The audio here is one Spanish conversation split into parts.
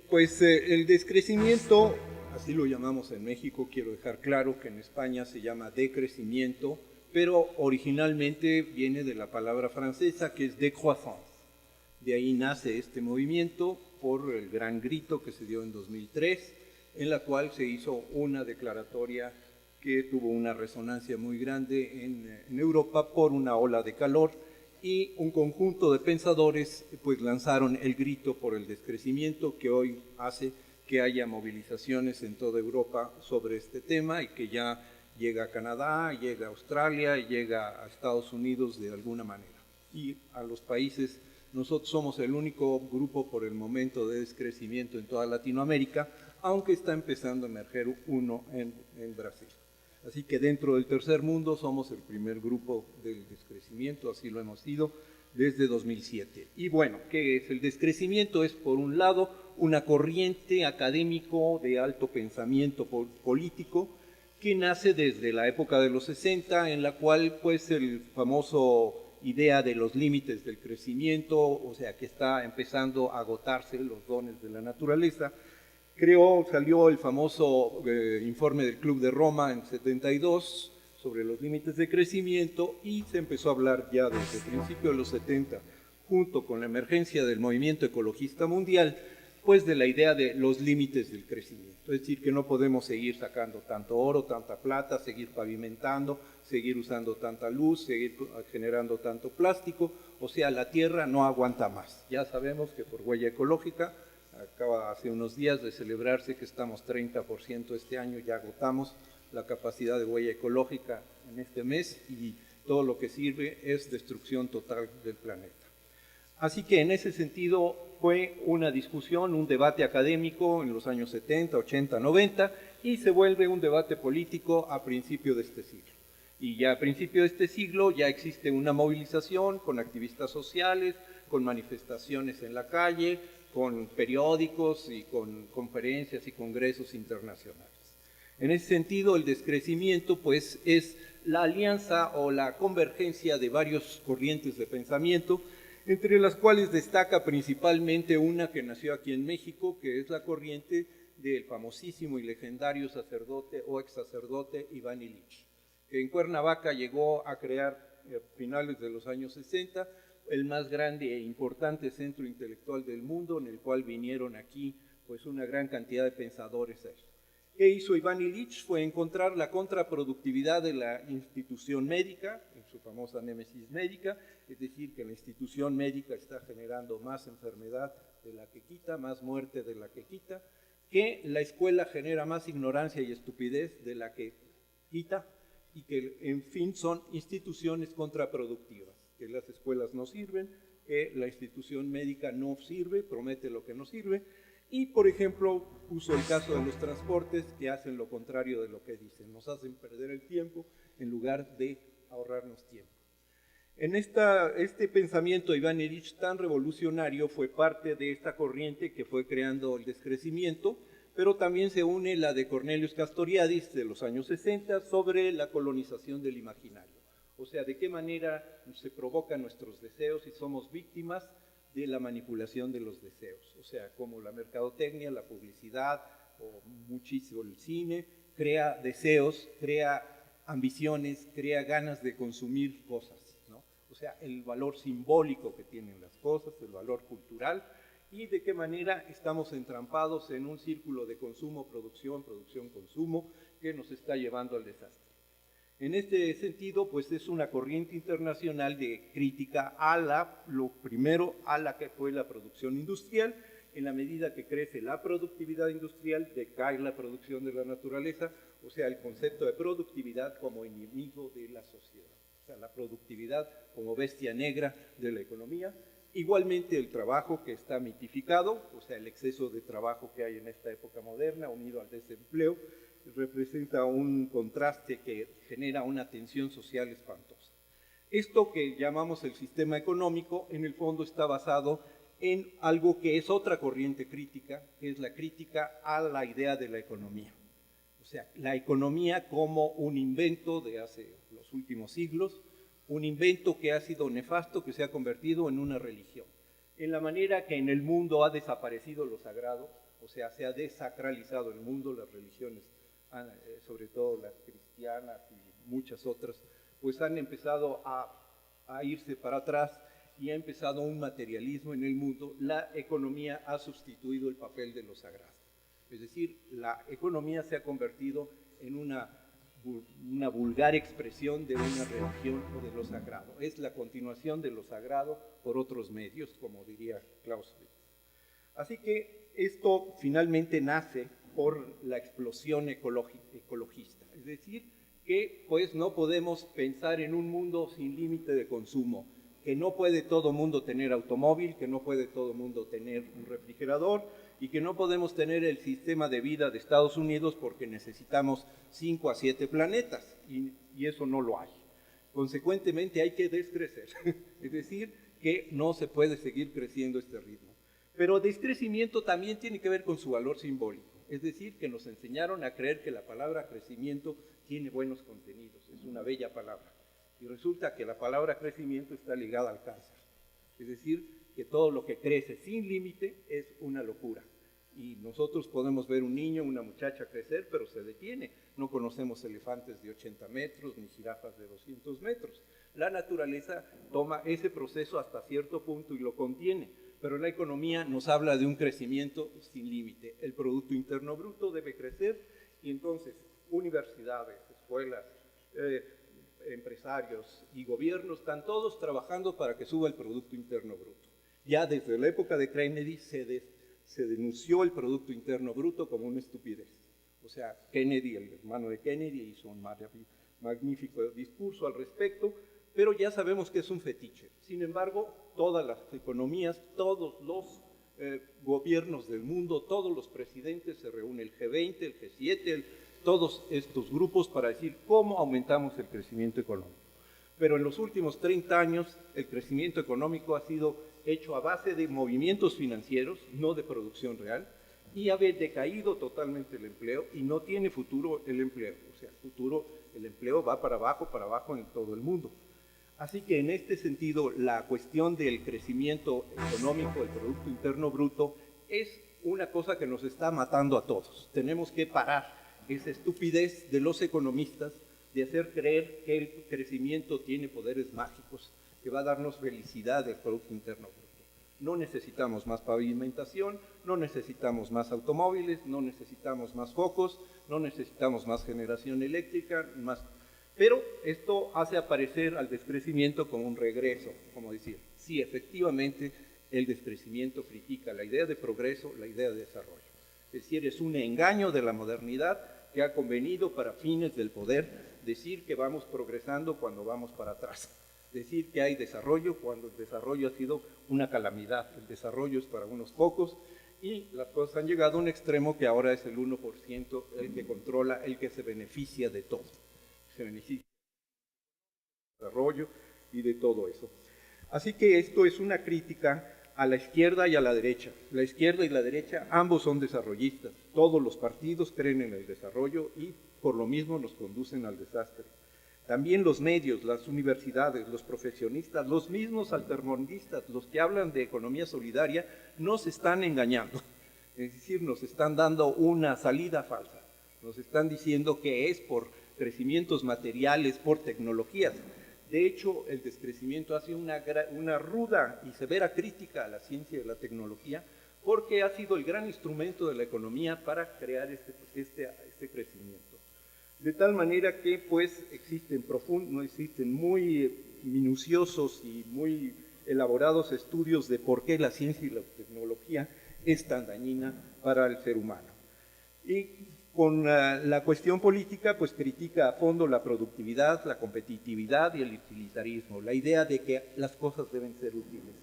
Pues el descrecimiento, así lo llamamos en México, quiero dejar claro que en España se llama decrecimiento, pero originalmente viene de la palabra francesa que es décroissance. De ahí nace este movimiento por el gran grito que se dio en 2003, en la cual se hizo una declaratoria que tuvo una resonancia muy grande en Europa por una ola de calor, y un conjunto de pensadores pues lanzaron el grito por el descrecimiento, que hoy hace que haya movilizaciones en toda Europa sobre este tema y que ya llega a Canadá, llega a Australia, llega a Estados Unidos de alguna manera. Y a los países, nosotros somos el único grupo por el momento de descrecimiento en toda Latinoamérica, aunque está empezando a emerger uno en Brasil. Así que dentro del tercer mundo somos el primer grupo del descrecimiento, así lo hemos sido desde 2007. Y bueno, ¿qué es el descrecimiento? Es por un lado una corriente académico de alto pensamiento político que nace desde la época de los 60, en la cual pues el famoso idea de los límites del crecimiento, o sea que está empezando a agotarse los dones de la naturaleza. Salió el famoso informe del Club de Roma en 72 sobre los límites de crecimiento, y se empezó a hablar ya desde el principio de los 70, junto con la emergencia del movimiento ecologista mundial, pues de la idea de los límites del crecimiento. Es decir, que no podemos seguir sacando tanto oro, tanta plata, seguir pavimentando, seguir usando tanta luz, seguir generando tanto plástico, o sea, la Tierra no aguanta más. Ya sabemos que por huella ecológica, acaba hace unos días de celebrarse que estamos 30% este año, ya agotamos la capacidad de huella ecológica en este mes, y todo lo que sirve es destrucción total del planeta. Así que en ese sentido fue una discusión, un debate académico en los años 70, 80, 90, y se vuelve un debate político a principio de este siglo. Y ya a principio de este siglo ya existe una movilización con activistas sociales, con manifestaciones en la calle, con periódicos y con conferencias y congresos internacionales. En ese sentido, el descrecimiento pues es la alianza o la convergencia de varias corrientes de pensamiento, entre las cuales destaca principalmente una que nació aquí en México, que es la corriente del famosísimo y legendario sacerdote o ex sacerdote Iván Illich, que en Cuernavaca llegó a crear a finales de los años 60 el más grande e importante centro intelectual del mundo, en el cual vinieron aquí pues una gran cantidad de pensadores. ¿Qué hizo Iván Illich? Fue encontrar la contraproductividad de la institución médica, en su famosa némesis médica, es decir, que la institución médica está generando más enfermedad de la que quita, más muerte de la que quita, que la escuela genera más ignorancia y estupidez de la que quita, y que en fin son instituciones contraproductivas, que las escuelas no sirven, que la institución médica no sirve, promete lo que no sirve. Y, por ejemplo, puso el caso de los transportes, que hacen lo contrario de lo que dicen, nos hacen perder el tiempo en lugar de ahorrarnos tiempo. En este pensamiento de Iván Illich tan revolucionario fue parte de esta corriente que fue creando el descrecimiento, pero también se une la de Cornelius Castoriadis de los años 60 sobre la colonización del imaginario. O sea, de qué manera se provocan nuestros deseos y somos víctimas de la manipulación de los deseos. O sea, como la mercadotecnia, la publicidad o muchísimo el cine, crea deseos, crea ambiciones, crea ganas de consumir cosas, ¿no? O sea, el valor simbólico que tienen las cosas, el valor cultural, y de qué manera estamos entrampados en un círculo de consumo, producción, producción, consumo, que nos está llevando al desastre. En este sentido, pues es una corriente internacional de crítica a lo primero, a la que fue la producción industrial. En la medida que crece la productividad industrial, decae la producción de la naturaleza, o sea, el concepto de productividad como enemigo de la sociedad, o sea, la productividad como bestia negra de la economía. Igualmente el trabajo, que está mitificado, o sea, el exceso de trabajo que hay en esta época moderna, unido al desempleo, representa un contraste que genera una tensión social espantosa. Esto que llamamos el sistema económico, en el fondo está basado en algo que es otra corriente crítica, que es la crítica a la idea de la economía. O sea, la economía como un invento de hace los últimos siglos, un invento que ha sido nefasto, que se ha convertido en una religión. En la manera que en el mundo ha desaparecido lo sagrado, o sea, se ha desacralizado el mundo, las religiones, sobre todo las cristianas y muchas otras, pues han empezado a irse para atrás y ha empezado un materialismo en el mundo. La economía ha sustituido el papel de lo sagrado. Es decir, la economía se ha convertido en una vulgar expresión de una religión o de lo sagrado. Es la continuación de lo sagrado por otros medios, como diría Clausewitz. Así que esto finalmente nace por la explosión ecologista. Es decir, que pues no podemos pensar en un mundo sin límite de consumo, que no puede todo mundo tener automóvil, que no puede todo mundo tener un refrigerador y que no podemos tener el sistema de vida de Estados Unidos porque necesitamos 5 a 7 planetas y eso no lo hay. Consecuentemente hay que descrecer, es decir, que no se puede seguir creciendo este ritmo. Pero descrecimiento también tiene que ver con su valor simbólico, es decir, que nos enseñaron a creer que la palabra crecimiento tiene buenos contenidos, es una bella palabra. Y resulta que la palabra crecimiento está ligada al cáncer. Es decir, que todo lo que crece sin límite es una locura. Y nosotros podemos ver un niño, una muchacha crecer, pero se detiene. No conocemos elefantes de 80 metros ni jirafas de 200 metros. La naturaleza toma ese proceso hasta cierto punto y lo contiene. Pero la economía nos habla de un crecimiento sin límite. El Producto Interno Bruto debe crecer y entonces universidades, escuelas, empresarios y gobiernos están todos trabajando para que suba el Producto Interno Bruto. Ya desde la época de Kennedy se denunció el Producto Interno Bruto como una estupidez. O sea, Kennedy, el hermano de Kennedy, hizo un magnífico discurso al respecto, pero ya sabemos que es un fetiche. Sin embargo, todas las economías, todos los gobiernos del mundo, todos los presidentes, se reúne el G20, el G7, todos estos grupos para decir cómo aumentamos el crecimiento económico. Pero en los últimos 30 años el crecimiento económico ha sido hecho a base de movimientos financieros, no de producción real, y ha decaído totalmente el empleo y no tiene futuro el empleo. O sea, el empleo va para abajo en todo el mundo. Así que en este sentido la cuestión del crecimiento económico, del Producto Interno Bruto, es una cosa que nos está matando a todos. Tenemos que parar esa estupidez de los economistas de hacer creer que el crecimiento tiene poderes mágicos, que va a darnos felicidad del Producto Interno Bruto. No necesitamos más pavimentación, no necesitamos más automóviles, no necesitamos más focos, no necesitamos más generación eléctrica, más. Pero esto hace aparecer al descrecimiento como un regreso, como decir, sí, efectivamente el descrecimiento critica la idea de progreso, la idea de desarrollo. Es decir, es un engaño de la modernidad que ha convenido para fines del poder decir que vamos progresando cuando vamos para atrás. Decir que hay desarrollo cuando el desarrollo ha sido una calamidad. El desarrollo es para unos pocos y las cosas han llegado a un extremo que ahora es el 1% el que controla, el que se beneficia de todo. Se beneficia del desarrollo y de todo eso. Así que esto es una crítica a la izquierda y a la derecha. La izquierda y la derecha ambos son desarrollistas. Todos los partidos creen en el desarrollo y por lo mismo nos conducen al desastre. También los medios, las universidades, los profesionistas, los mismos altermondistas, los que hablan de economía solidaria, nos están engañando. Es decir, nos están dando una salida falsa. Nos están diciendo que es por crecimientos materiales, por tecnologías. De hecho, el descrecimiento hace una ruda y severa crítica a la ciencia y a la tecnología porque ha sido el gran instrumento de la economía para crear este crecimiento. De tal manera que pues existen muy minuciosos y muy elaborados estudios de por qué la ciencia y la tecnología es tan dañina para el ser humano. Y con la cuestión política, pues critica a fondo la productividad, la competitividad y el utilitarismo, la idea de que las cosas deben ser útiles.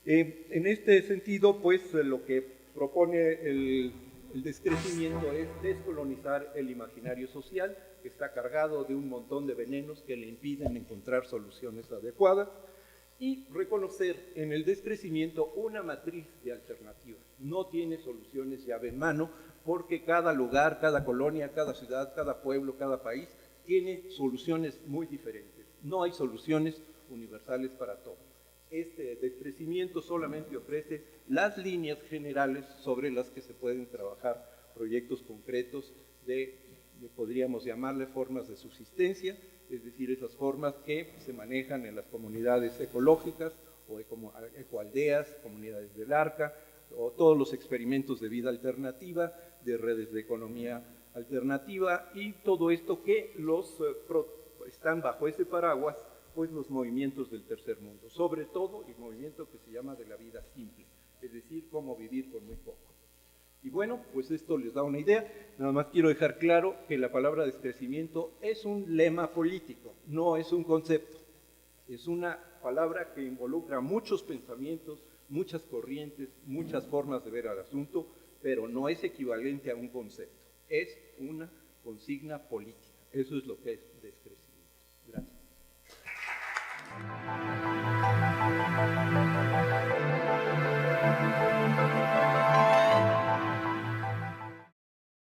En este sentido, pues lo que propone el descrecimiento es descolonizar el imaginario social, que está cargado de un montón de venenos que le impiden encontrar soluciones adecuadas, y reconocer en el descrecimiento una matriz de alternativas. No tiene soluciones llave en mano, porque cada lugar, cada colonia, cada ciudad, cada pueblo, cada país tiene soluciones muy diferentes. No hay soluciones universales para todo. Este descrecimiento solamente ofrece las líneas generales sobre las que se pueden trabajar proyectos concretos podríamos llamarle formas de subsistencia, es decir, esas formas que se manejan en las comunidades ecológicas o ecoaldeas, comunidades del Arca, o todos los experimentos de vida alternativa, de redes de economía alternativa y todo esto que están bajo ese paraguas, pues los movimientos del tercer mundo, sobre todo el movimiento que se llama de la vida simple, es decir, cómo vivir con muy poco. Y bueno, pues esto les da una idea. Nada más quiero dejar claro que la palabra descrecimiento es un lema político, no es un concepto. Es una palabra que involucra muchos pensamientos, muchas corrientes, muchas formas de ver al asunto, pero no es equivalente a un concepto. Es una consigna política. Eso es lo que es descrecimiento. Gracias.